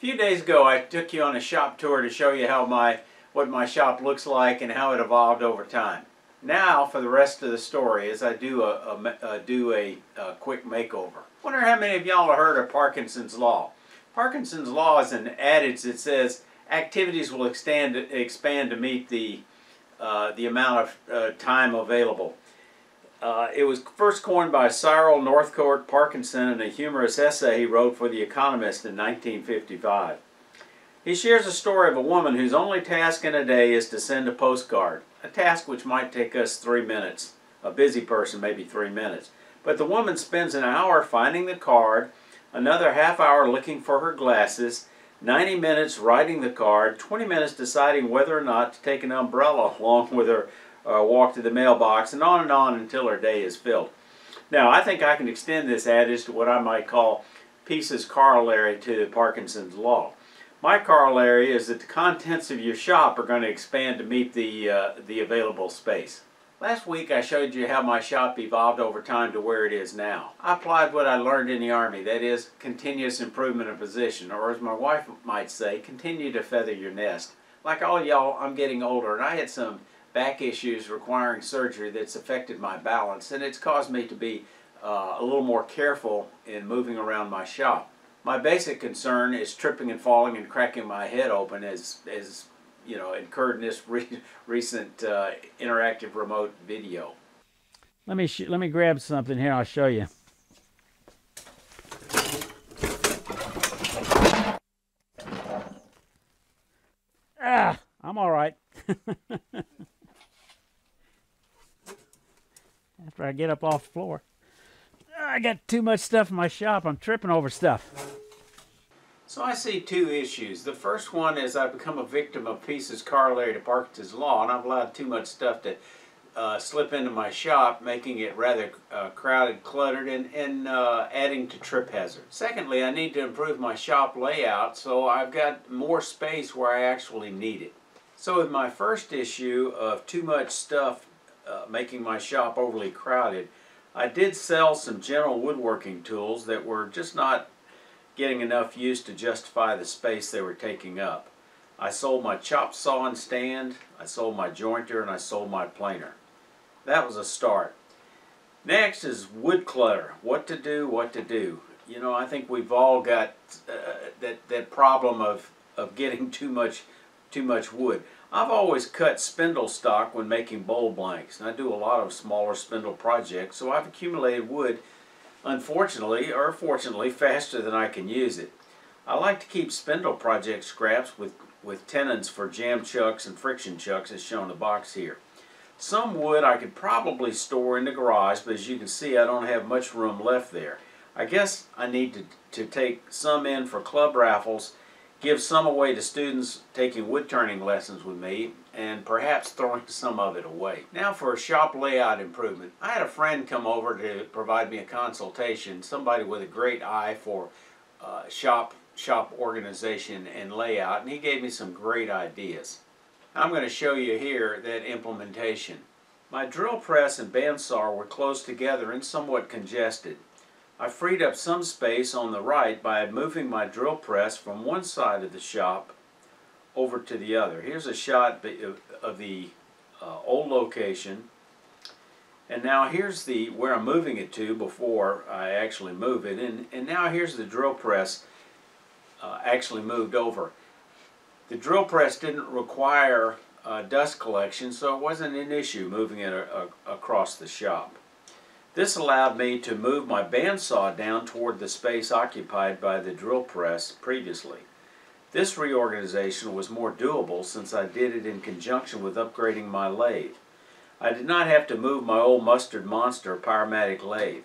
few days ago I took you on a shop tour to show you what my shop looks like and how it evolved over time. Now for the rest of the story as I do a quick makeover. Wonder how many of y'all have heard of Parkinson's Law. Parkinson's Law is an adage that says activities will expand to meet the amount of time available. It was first coined by Cyril Northcote Parkinson in a humorous essay he wrote for The Economist in 1955. He shares a story of a woman whose only task in a day is to send a postcard, a task which might take us 3 minutes. A busy person, maybe 3 minutes. But the woman spends an hour finding the card, another half hour looking for her glasses, 90 minutes writing the card, 20 minutes deciding whether or not to take an umbrella along with her walk to the mailbox, and on until her day is filled. Now, I think I can extend this adage to what I might call Peace's corollary to Parkinson's Law. My corollary is that the contents of your shop are going to expand to meet the available space. Last week I showed you how my shop evolved over time to where it is now. I applied what I learned in the Army, that is, continuous improvement of position, or as my wife might say, continue to feather your nest. Like all y'all, I'm getting older, and I had some back issues requiring surgery that's affected my balance, and it's caused me to be a little more careful in moving around my shop. My basic concern is tripping and falling and cracking my head open, as you know, incurred in this recent interactive remote video. Let me grab something here. I'll show you. I'm all right. After I get up off the floor. I got too much stuff in my shop. I'm tripping over stuff. So I see two issues. The first one is I've become a victim of Peace's corollary to Parkinson's Law, and I've allowed too much stuff to slip into my shop, making it rather crowded, cluttered, and adding to trip hazard. Secondly, I need to improve my shop layout so I've got more space where I actually need it. So with my first issue of too much stuff making my shop overly crowded, I did sell some general woodworking tools that were just not getting enough use to justify the space they were taking up. I sold my chop saw and stand, I sold my jointer, and I sold my planer. That was a start. Next is wood clutter. What to do, what to do. You know, I think we've all got that problem of getting too much wood. I've always cut spindle stock when making bowl blanks, and I do a lot of smaller spindle projects, so I've accumulated wood, unfortunately or fortunately, faster than I can use it. I like to keep spindle project scraps with tenons for jam chucks and friction chucks, as shown in the box here. Some wood I could probably store in the garage, but as you can see, I don't have much room left there. I guess I need to take some in for club raffles, give some away to students taking woodturning lessons with me, and perhaps throwing some of it away. Now for a shop layout improvement. I had a friend come over to provide me a consultation, somebody with a great eye for shop organization and layout, and he gave me some great ideas. I'm going to show you here that implementation. My drill press and bandsaw were close together and somewhat congested. I freed up some space on the right by moving my drill press from one side of the shop over to the other. Here's a shot of the old location, and now here's where I'm moving it to before I actually move it, and now here's the drill press actually moved over. The drill press didn't require dust collection, so it wasn't an issue moving it across the shop. This allowed me to move my bandsaw down toward the space occupied by the drill press previously. This reorganization was more doable since I did it in conjunction with upgrading my lathe. I did not have to move my old Mustard Monster Powermatic lathe.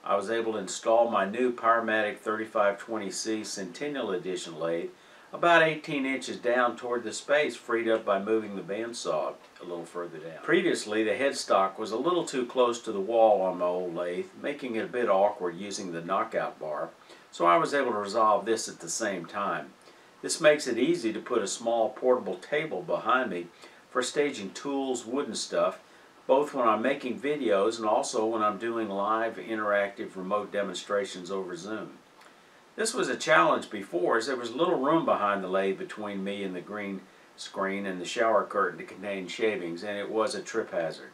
I was able to install my new Powermatic 3520C Centennial Edition lathe about 18 inches down toward the space freed up by moving the bandsaw a little further down. Previously, the headstock was a little too close to the wall on my old lathe, making it a bit awkward using the knockout bar, so I was able to resolve this at the same time. This makes it easy to put a small portable table behind me for staging tools, wood and stuff, both when I'm making videos and also when I'm doing live interactive remote demonstrations over Zoom. This was a challenge before, as there was little room behind the lathe between me and the green screen and the shower curtain to contain shavings, and it was a trip hazard.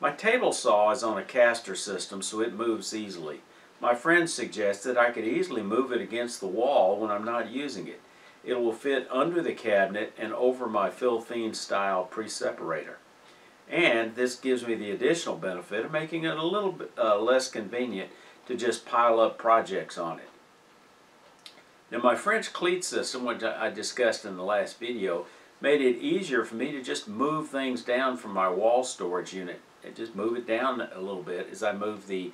My table saw is on a caster system, so it moves easily. My friend suggested I could easily move it against the wall when I'm not using it. It will fit under the cabinet and over my Philthene style pre-separator. And this gives me the additional benefit of making it a little bit less convenient to just pile up projects on it. Now, my French cleat system, which I discussed in the last video, made it easier for me to just move things down from my wall storage unit and just move it down a little bit as I move the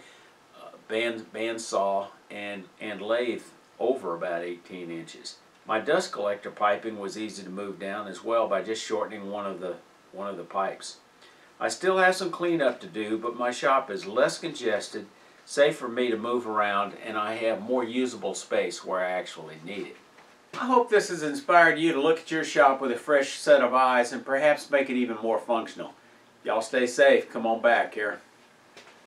bandsaw and lathe over about 18 inches. My dust collector piping was easy to move down as well by just shortening one of the pipes. I still have some cleanup to do, but my shop is less congested, safe for me to move around, and I have more usable space where I actually need it. I hope this has inspired you to look at your shop with a fresh set of eyes and perhaps make it even more functional. Y'all stay safe. Come on back here.